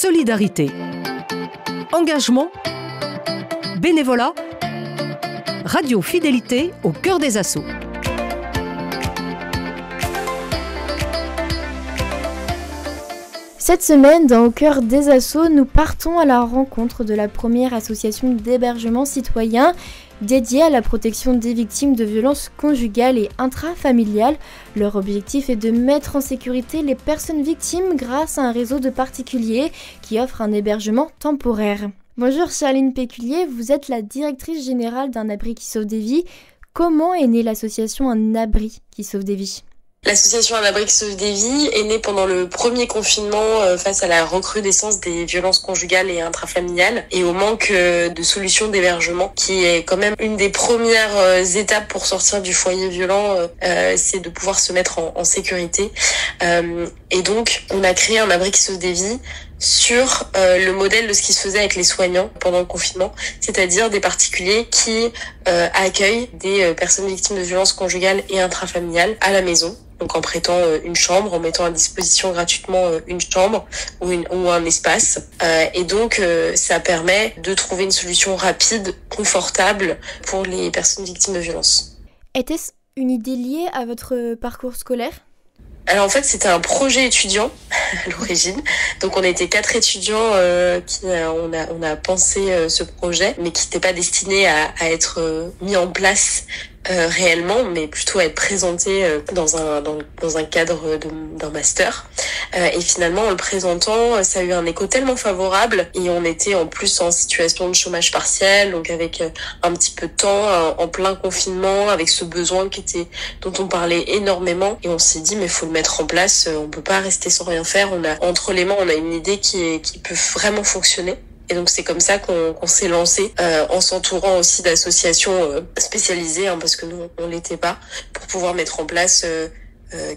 Solidarité, engagement, bénévolat, radio fidélité au cœur des assauts. Cette semaine, dans Au cœur des assauts, nous partons à la rencontre de la première association d'hébergement citoyen dédiée à la protection des victimes de violences conjugales et intrafamiliales. Leur objectif est de mettre en sécurité les personnes victimes grâce à un réseau de particuliers qui offre un hébergement temporaire. Bonjour Charline Péculier, vous êtes la directrice générale d'Un abri qui sauve des vies. Comment est née l'association Un abri qui sauve des vies ? L'association Un abri qui sauve des vies est née pendant le premier confinement face à la recrudescence des violences conjugales et intrafamiliales et au manque de solutions d'hébergement, qui est quand même une des premières étapes pour sortir du foyer violent, c'est de pouvoir se mettre en sécurité. Et donc, on a créé Un abri qui sauve des vies sur le modèle de ce qui se faisait avec les soignants pendant le confinement, c'est-à-dire des particuliers qui accueillent des personnes victimes de violences conjugales et intrafamiliales à la maison. Donc en prêtant une chambre, en mettant à disposition gratuitement une chambre ou un espace. Et donc ça permet de trouver une solution rapide, confortable pour les personnes victimes de violences. Était-ce une idée liée à votre parcours scolaire ? Alors en fait c'était un projet étudiant à l'origine. Donc on était 4 étudiants on a pensé ce projet, mais qui n'était pas destiné à être mis en place réellement, mais plutôt à être présenté dans un cadre d'un master. Et finalement, en le présentant, ça a eu un écho tellement favorable, et on était en plus en situation de chômage partiel, donc avec un petit peu de temps, en plein confinement, avec ce besoin dont on parlait énormément, et on s'est dit mais faut le mettre en place, on peut pas rester sans rien faire. On a entre les mains, on a une idée qui peut vraiment fonctionner. Et donc c'est comme ça qu'on s'est lancé, en s'entourant aussi d'associations spécialisées, parce que nous on l'était pas, pour pouvoir mettre en place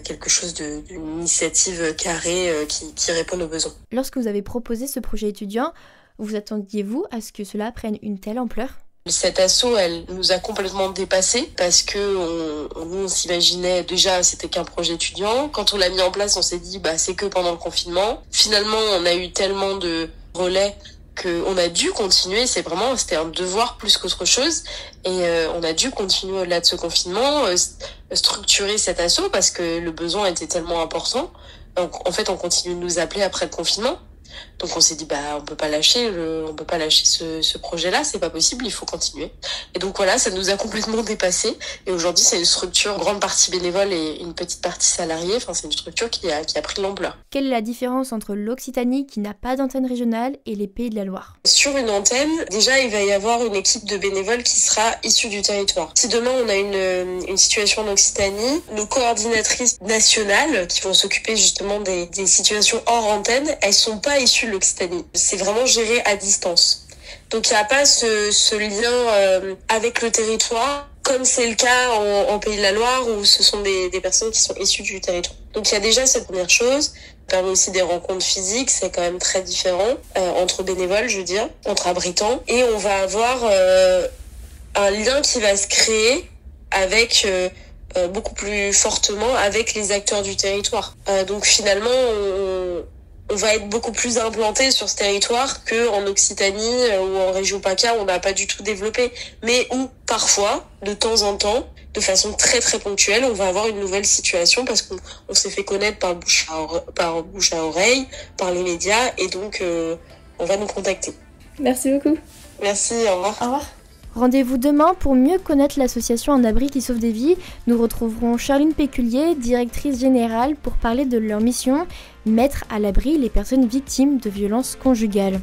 quelque chose d'une initiative carrée qui réponde aux besoins. Lorsque vous avez proposé ce projet étudiant, vous attendiez-vous à ce que cela prenne une telle ampleur ? Cette asso, elle nous a complètement dépassés, parce que on s'imaginait déjà c'était qu'un projet étudiant. Quand on l'a mis en place, on s'est dit c'est que pendant le confinement. Finalement, on a eu tellement de relais qu'on a dû continuer. C'était un devoir plus qu'autre chose, et on a dû continuer au-delà de ce confinement, structurer cet asso parce que le besoin était tellement important. Donc en fait on continue de nous appeler après le confinement. Donc on s'est dit on peut pas lâcher ce projet-là, c'est pas possible, il faut continuer. Et donc voilà, ça nous a complètement dépassés. Et aujourd'hui c'est une structure, grande partie bénévole et une petite partie salariée. C'est une structure qui a pris de l'ampleur. Quelle est la différence entre l'Occitanie, qui n'a pas d'antenne régionale, et les Pays de la Loire ? Sur une antenne, déjà il va y avoir une équipe de bénévoles qui sera issue du territoire. Si demain on a une situation en Occitanie, nos coordinatrices nationales qui vont s'occuper justement des situations hors antenne, elles sont pas issues de l'Occitanie. C'est vraiment géré à distance. Donc il n'y a pas ce lien avec le territoire, comme c'est le cas en Pays de la Loire, où ce sont des personnes qui sont issues du territoire. Donc il y a déjà cette première chose. Ça permet aussi des rencontres physiques, c'est quand même très différent entre bénévoles, je veux dire, entre abritants. Et on va avoir un lien qui va se créer avec beaucoup plus fortement avec les acteurs du territoire. Donc finalement, on va être beaucoup plus implanté sur ce territoire qu'en Occitanie ou en région PACA, on n'a pas du tout développé, mais où parfois, de temps en temps, de façon très très ponctuelle, on va avoir une nouvelle situation parce qu'on s'est fait connaître par bouche à oreille, par les médias, et donc on va nous contacter. Merci beaucoup. Merci, au revoir. Au revoir. Rendez-vous demain pour mieux connaître l'association Un abri qui sauve des vies. Nous retrouverons Charline Péculier, directrice générale, pour parler de leur mission, mettre à l'abri les personnes victimes de violences conjugales.